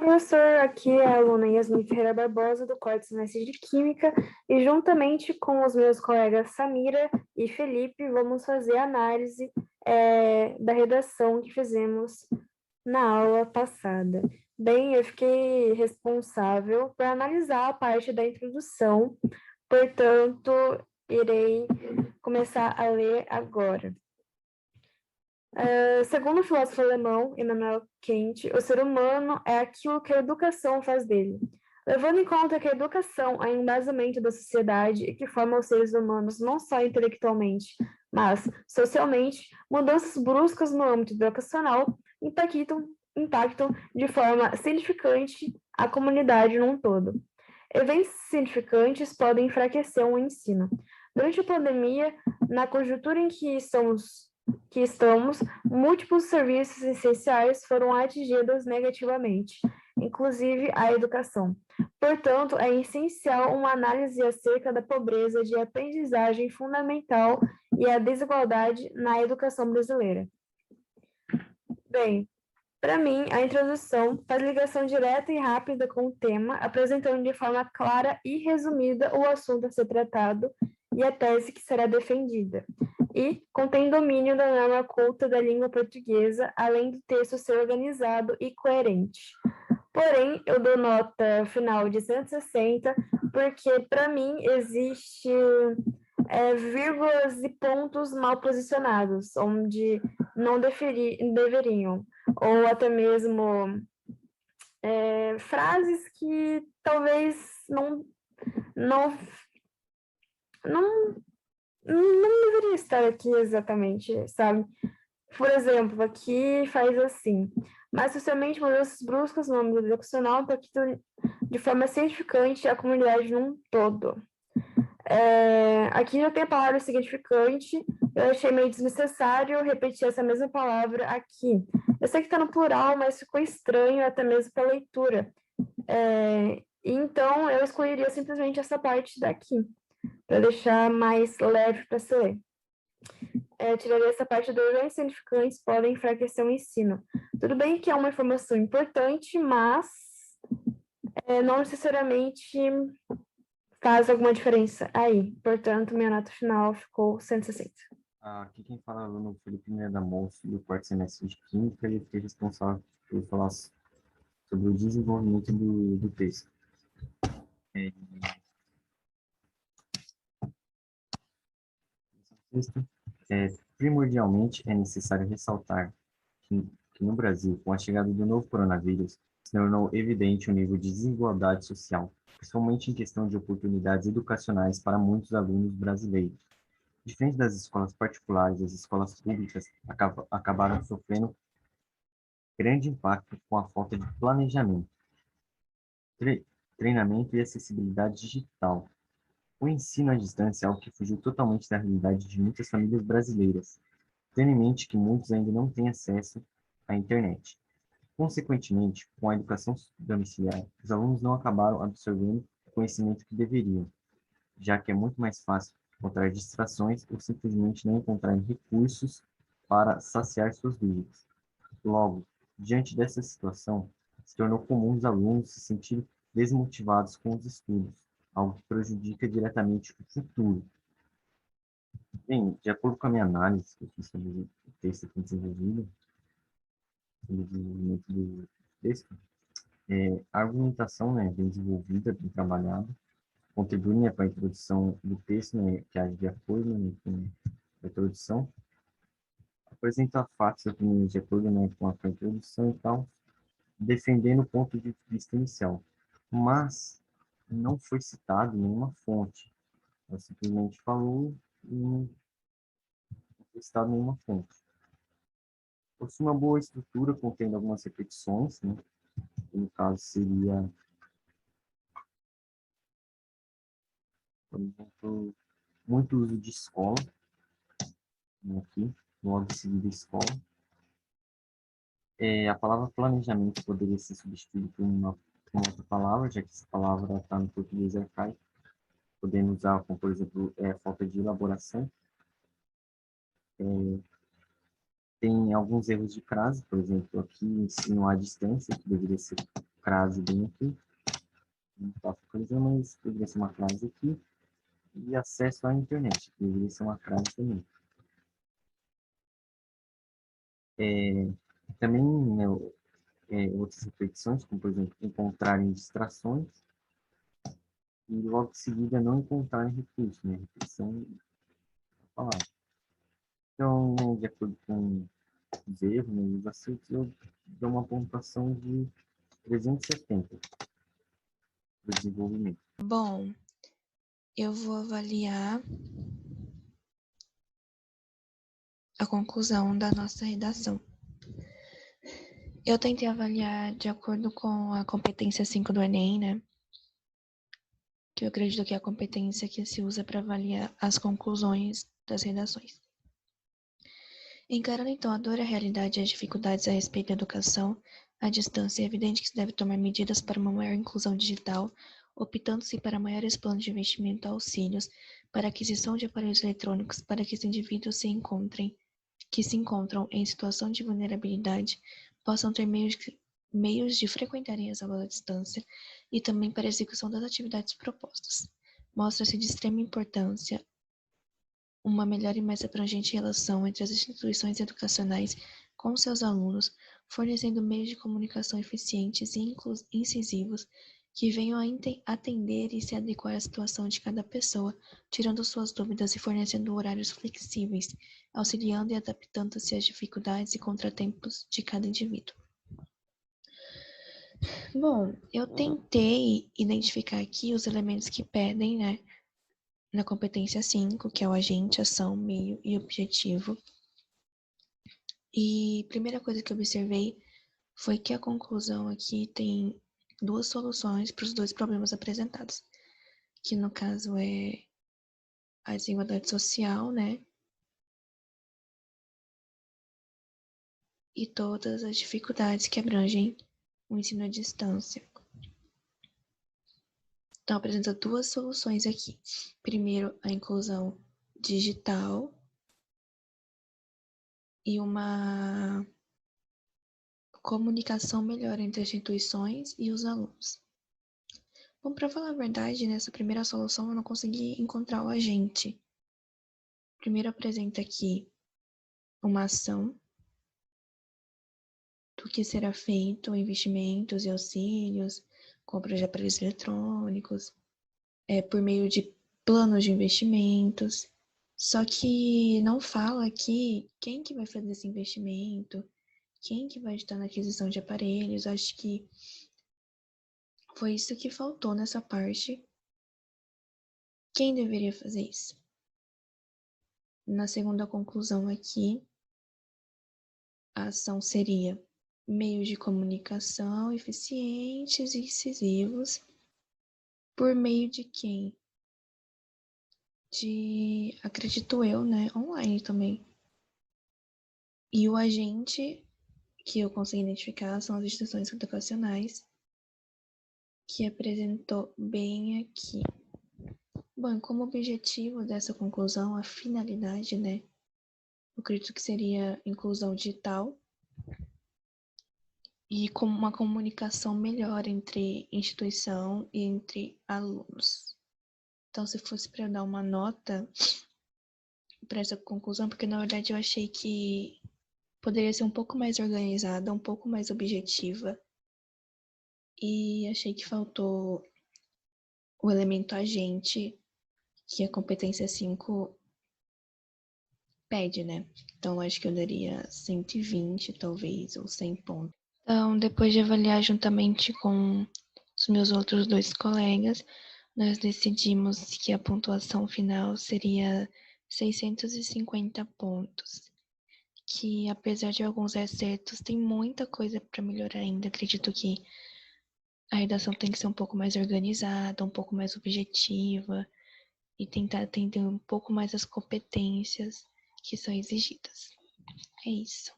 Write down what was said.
professor. Aqui é a aluna Yasmin Ferreira Barbosa, do quarto semestre de Química, e juntamente com os meus colegas Samira e Felipe, vamos fazer a análise da redação que fizemos na aula passada. Bem, eu fiquei responsável por analisar a parte da introdução, portanto, irei começar a ler agora. Segundo o filósofo alemão Immanuel Kant, o ser humano é aquilo que a educação faz dele. Levando em conta que a educação é o embasamento da sociedade e que forma os seres humanos não só intelectualmente, mas socialmente, mudanças bruscas no âmbito educacional impactam de forma significante a comunidade num todo. Eventos significantes podem enfraquecer o ensino. Durante a pandemia, na conjuntura em que estamos, múltiplos serviços essenciais foram atingidos negativamente, inclusive a educação. Portanto, é essencial uma análise acerca da pobreza de aprendizagem fundamental e a desigualdade na educação brasileira. Bem, para mim, a introdução faz ligação direta e rápida com o tema, apresentando de forma clara e resumida o assunto a ser tratado e a tese que será defendida, e contém domínio da norma culta da língua portuguesa, além do texto ser organizado e coerente. Porém, eu dou nota final de 160, porque, para mim, existe vírgulas e pontos mal posicionados, onde não deveriam, ou até mesmo frases que talvez não deveria estar aqui exatamente, sabe? Por exemplo, aqui faz assim: mas socialmente mudanças bruscas no âmbito educacional impactam de forma significante a comunidade num todo. Aqui já tem a palavra significante, eu achei meio desnecessário repetir essa mesma palavra aqui. Eu sei que está no plural, mas ficou estranho até mesmo para a leitura. Então, eu escolheria simplesmente essa parte daqui, para deixar mais leve para se ler. Tiraria essa parte dos eventos significantes podem enfraquecer o ensino. Tudo bem que é uma informação importante, mas não necessariamente faz alguma diferença aí. Portanto, minha nota final ficou 160. Aqui quem fala é o aluno Felipe Damoso, do quarto semestre de Química, e eu fiquei responsável por falar sobre o desenvolvimento do texto. Primordialmente, é necessário ressaltar que no Brasil, com a chegada do novo coronavírus, se tornou evidente o nível de desigualdade social, principalmente em questão de oportunidades educacionais para muitos alunos brasileiros. Diferente das escolas particulares, as escolas públicas acabaram sofrendo grande impacto com a falta de planejamento, treinamento e acessibilidade digital. O ensino à distância é algo que fugiu totalmente da realidade de muitas famílias brasileiras, tendo em mente que muitos ainda não têm acesso à internet. Consequentemente, com a educação domiciliar, os alunos não acabaram absorvendo o conhecimento que deveriam, já que é muito mais fácil encontrar distrações ou simplesmente não encontrar recursos para saciar suas dúvidas. Logo, diante dessa situação, se tornou comum os alunos se sentirem desmotivados com os estudos, algo que prejudica diretamente o futuro. Bem, de acordo com a minha análise que eu fiz sobre o texto aqui desenvolvido, sobre o desenvolvimento do texto, a argumentação, né, bem desenvolvida, bem trabalhada, contribui, né, para a introdução do texto, né, que age de acordo, né, com a introdução, apresenta fatos e opiniões de acordo, né, com a introdução e tal, defendendo o ponto de vista inicial, mas não foi citado nenhuma fonte. Ela simplesmente falou e não foi citado nenhuma fonte. Possui uma boa estrutura, contendo algumas repetições, né, que no caso seria, por exemplo, muito uso de escola, né, aqui, logo em seguida escola. A palavra planejamento poderia ser substituída por uma outra palavra, já que essa palavra está no português arcaico, podendo usar como, por exemplo, falta de elaboração. Tem alguns erros de crase, por exemplo, aqui ensino à distância, que deveria ser crase bem aqui. Não está focalizando, mas deveria ser uma crase aqui. E acesso à internet, que deveria ser uma crase também. Também, né, outras repetições, como, por exemplo, encontrarem distrações e logo em seguida não encontrarem recursos, né? Repetição da palavra. Então, de acordo com os erros, né, os acertos, eu dou uma pontuação de 370 para o desenvolvimento. Bom, eu vou avaliar a conclusão da nossa redação. Eu tentei avaliar de acordo com a competência 5 do Enem, né? Que eu acredito que é a competência que se usa para avaliar as conclusões das redações. Encarando então a dura realidade e as dificuldades a respeito da educação, à distância, é evidente que se deve tomar medidas para uma maior inclusão digital, optando-se para maiores planos de investimento a auxílios para a aquisição de aparelhos eletrônicos para que os indivíduos que se encontram em situação de vulnerabilidade possam ter meios de frequentarem as aulas à distância e também para a execução das atividades propostas. Mostra-se de extrema importância uma melhor e mais abrangente relação entre as instituições educacionais com seus alunos, fornecendo meios de comunicação eficientes e incisivos que venham a atender e se adequar à situação de cada pessoa, tirando suas dúvidas e fornecendo horários flexíveis, auxiliando e adaptando-se às dificuldades e contratempos de cada indivíduo. Bom, eu tentei identificar aqui os elementos que pedem, né, na competência 5, que é o agente, ação, meio e objetivo. E a primeira coisa que eu observei foi que a conclusão aqui tem duas soluções para os dois problemas apresentados, que no caso é a desigualdade social, né? E todas as dificuldades que abrangem o ensino à distância. Então, apresenta duas soluções aqui. Primeiro, a inclusão digital e uma comunicação melhor entre as instituições e os alunos. Bom, para falar a verdade, nessa primeira solução eu não consegui encontrar o agente. Primeiro apresenta aqui uma ação do que será feito, investimentos e auxílios, compra de aparelhos eletrônicos, por meio de planos de investimentos. Só que não fala aqui quem que vai fazer esse investimento, quem que vai estar na aquisição de aparelhos. Acho que foi isso que faltou nessa parte. Quem deveria fazer isso? Na segunda conclusão aqui, a ação seria meios de comunicação eficientes e incisivos, por meio de quem? Acredito eu, né, online também. E o agente que eu consegui identificar são as instituições educacionais, que apresentou bem aqui. Bom, como objetivo dessa conclusão, a finalidade, né, eu acredito que seria inclusão digital e com uma comunicação melhor entre instituição e entre alunos. Então, se fosse para eu dar uma nota para essa conclusão, porque na verdade eu achei que poderia ser um pouco mais organizada, um pouco mais objetiva, e achei que faltou o elemento agente, que a competência 5 pede, né? Então, acho que eu daria 120, talvez, ou 100 pontos. Então, depois de avaliar juntamente com os meus outros dois colegas, nós decidimos que a pontuação final seria 650 pontos, que apesar de alguns acertos, tem muita coisa para melhorar ainda. Acredito que a redação tem que ser um pouco mais organizada, um pouco mais objetiva e tentar atender um pouco mais as competências que são exigidas. É isso.